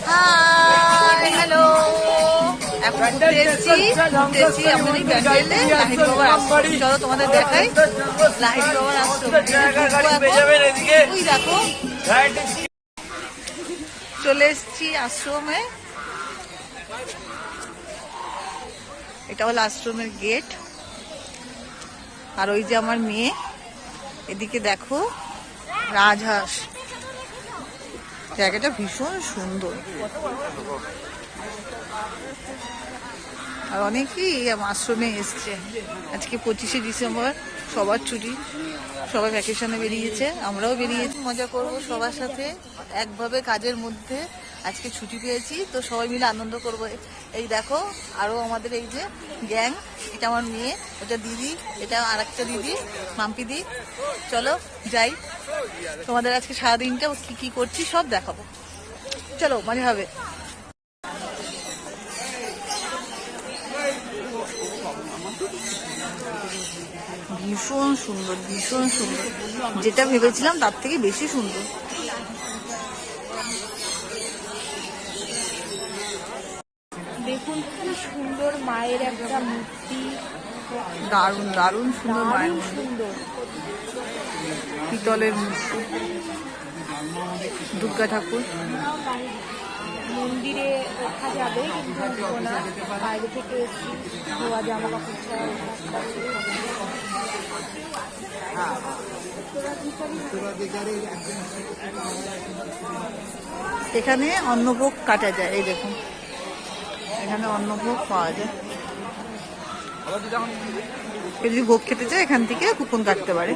Hi hello, এখন ঘুরতে এসেছি আমাদের প্যান্ডেলে লাহিড়ী বাবার আশ্রম। চলো তোমাদের দেখাই লাহিড়ী বাবার আশ্রম। ওই দেখো চলে এসেছি আশ্রমে। এটা হলো আশ্রমের গেট। আর ওই যে আমার মেয়ে, এদিকে দেখো রাজহাঁস। জায়গাটা ভীষণ সুন্দর। আর অনেকেই আশ্রমে এসছে। আজকে 25শে ডিসেম্বর, সবার ছুটি, সবাই ভ্যাকেশনে বেরিয়েছে, আমরাও বেরিয়েছি। মজা করব সবার সাথে একভাবে কাজের মধ্যে। আজকে ছুটি পেয়েছি তো সবাই মিলে আনন্দ করব। এই দেখো আরও আমাদের এই যে গ্যাং, এটা আমার মেয়ে, ওটা দিদি, এটা আর একটা দিদি মাম্পি দি। চলো যাই, তোমাদের আজকে সারাদিনটা কি কি করছি সব দেখাবো। চলো মজা হবে। ভীষণ সুন্দর, ভীষণ সুন্দর, যেটা ভেবেছিলাম তার থেকে বেশি সুন্দর। দেখুন কি সুন্দর মায়ের একটা মূর্তি, দারুণ দারুণ সুন্দর মায়ের মূর্তি, সুন্দর পিতলের মূর্তি, দুর্গা ঠাকুর। মন্দিরে দেখা যাবে কিন্তু না, বাইরে থেকে এসেছি, ধোয়া জামা কাপড় ছাড়া এখানে অন্নভোগ কাটা যায়। এই দেখুন এখানে অন্নভোগ পাওয়া যায়। যদি ভোগ খেতে চায় এখান থেকে কুপন কাটতে পারে।